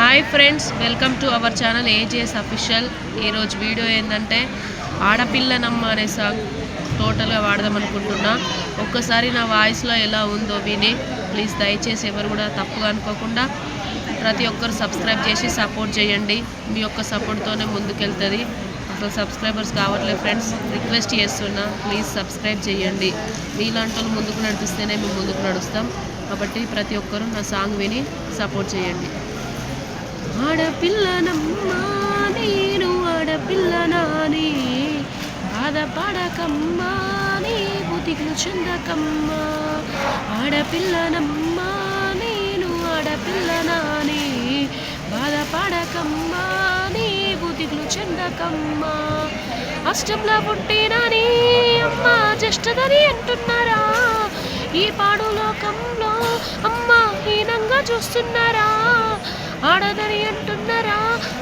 Hi friends, welcome to our channel AJS official. ఈరోజు video ఏంటంటే ఆడపిల్లనమ్మ అనే సాంగ్ టోటల్గా వాడదాం అనుకుంటున్నా. ఒక్కసారి నా వాయిస్లో ఎలా ఉందో విని ప్లీజ్ దయచేసి ఎవరు కూడా తప్పుగా అనుకోకుండా ప్రతి ఒక్కరు సబ్స్క్రైబ్ చేసి సపోర్ట్ చేయండి. మీ యొక్క సపోర్ట్తోనే ముందుకెళ్తుంది. అసలు సబ్స్క్రైబర్స్ కావట్లేదు ఫ్రెండ్స్, రిక్వెస్ట్ చేస్తున్నా ప్లీజ్ సబ్స్క్రైబ్ చేయండి. మీలాంటి వాళ్ళు ముందుకు నడిపిస్తేనే మేము ముందుకు నడుస్తాం. కాబట్టి ప్రతి ఒక్కరూ నా సాంగ్ విని సపోర్ట్ చేయండి. ఆడపిల్లనమ్మా నేను ఆడపిల్లనాని, బాధపడకమ్మా నీ బుద్ధికి చెందకమ్మా. ఆడపిల్లనమ్మా నేను ఆడపిల్లనాని, బాధపడకమ్మా నీ బుద్ధికి చెందకమ్మా. అష్టంలో పుట్టినని అమ్మ జస్టదని అంటున్నారా? ఈ పాడు లోకంలో అమ్మ హీనంగా చూస్తున్నారా? ఆడదని అంటున్నారా?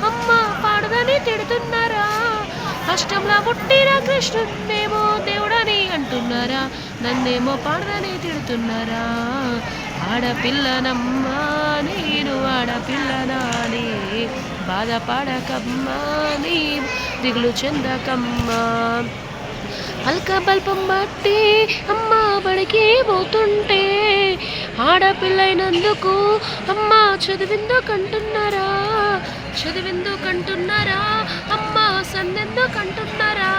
అమ్మ పాడదని తిడుతున్నారా? అష్టంలో పుట్టిన కృష్ణున్నేమో దేవుడని అంటున్నారా? నన్నేమో పాడదని తిడుతున్నారా? ఆడపిల్లనమ్మా నేను ఆడపిల్లనాని, బాధపడకమ్మా నీ దిగులు చెందకమ్మా. అల్క బల్పం బట్టి అమ్మ బడికి పోతుంటే ఆడపిల్లైనందుకు అమ్మ చదివిందుకంటున్నారా? చదివిందుకంటున్నారా? అమ్మ సన్నెందుకంటున్నారా?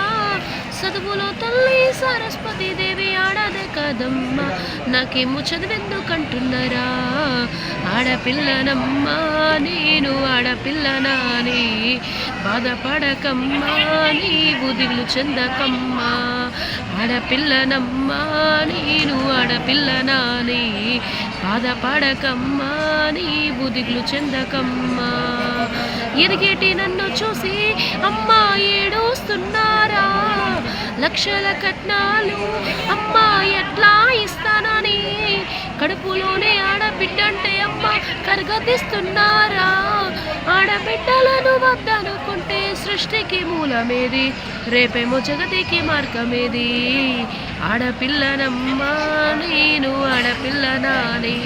చదువులో తల్లి సరస్వతి దేవి ఆడదే కదమ్మా, నాకేమో చదివెందుకంటున్నారా? ఆడపిల్లనమ్మా నేను ఆడపిల్లనాని, బాధపడకమ్మా నీవు దిగులు చెందకమ్మా. ఆడపిల్లనమ్మా నేను ఆడపిల్లనాని, బాధపడకమ్మా నీవు దిగులు చెందకమ్మా. ఎదిగేటి నన్ను చూసి అమ్మ ఏడుస్తున్నారా? లక్షల కట్నాలు అమ్మ ఎట్లా ఇస్తానని కడుపులోనే ఆడబిడ్డంటే అమ్మ కరగదీస్తున్నారా? ఆడబిడ్డలను వద్దనుకుంటే సృష్టికి మూలమేది, రేపేమో జగతికి మార్గమేది. ఆడపిల్లనమ్మా నేను ఆడపిల్లనాని,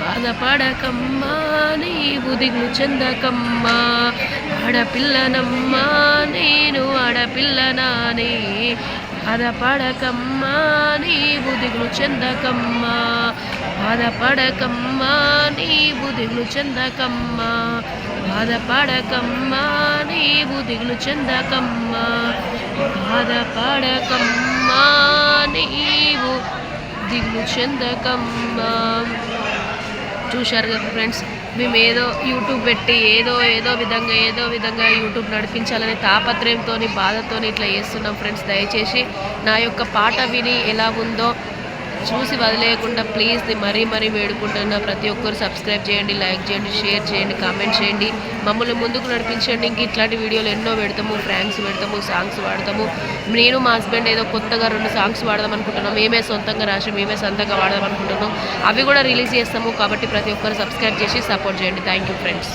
బాధపడకమ్మా నీవు దిగులు చెందకమ్మా. ఆడపిల్లనమ్మా నేను ఆడపిల్లనాని, బాధపడకమ్మా నీవు దిగులు చెందకమ్మా. బాధపడకమ్మా నీవు దిగులు చెందకమ్మా. బాధపడకమ్మా నీవు దిగులు చెందకమ్మా. బాధపడకమ్మా నీవు దిగులు చెందకమ్మా. చూశారు కదా ఫ్రెండ్స్, మేము యూట్యూబ్ పెట్టి ఏదో విధంగా యూట్యూబ్ నడిపించాలనే తాపత్రయంతో బాధతో ఇట్లా చేస్తున్నాం ఫ్రెండ్స్. దయచేసి నా యొక్క పాట విని ఎలా ఉందో చూసి వదిలేయకుండా ప్లీజ్ మరీ వేడుకుంటున్నా. ప్రతి ఒక్కరు సబ్స్క్రైబ్ చేయండి, లైక్ చేయండి, షేర్ చేయండి, కామెంట్ చేయండి. మమ్మల్ని ముందుకు నడిపించండి. ఇంక ఇట్లాంటి వీడియోలు ఎన్నో పెడతాము, ప్రాంక్స్ పెడతాము, సాంగ్స్ వాడతాము. నేను మా హస్బెండ్ ఏదో కొత్తగా 2 సాంగ్స్ వాడదాం అనుకుంటున్నాం. మేమే సొంతంగా రాసి మేమే సొంతంగా వాడదాం అనుకుంటున్నాం. అవి కూడా రిలీజ్ చేస్తాము. కాబట్టి ప్రతి ఒక్కరు సబ్స్క్రైబ్ చేసి సపోర్ట్ చేయండి. Thank you friends.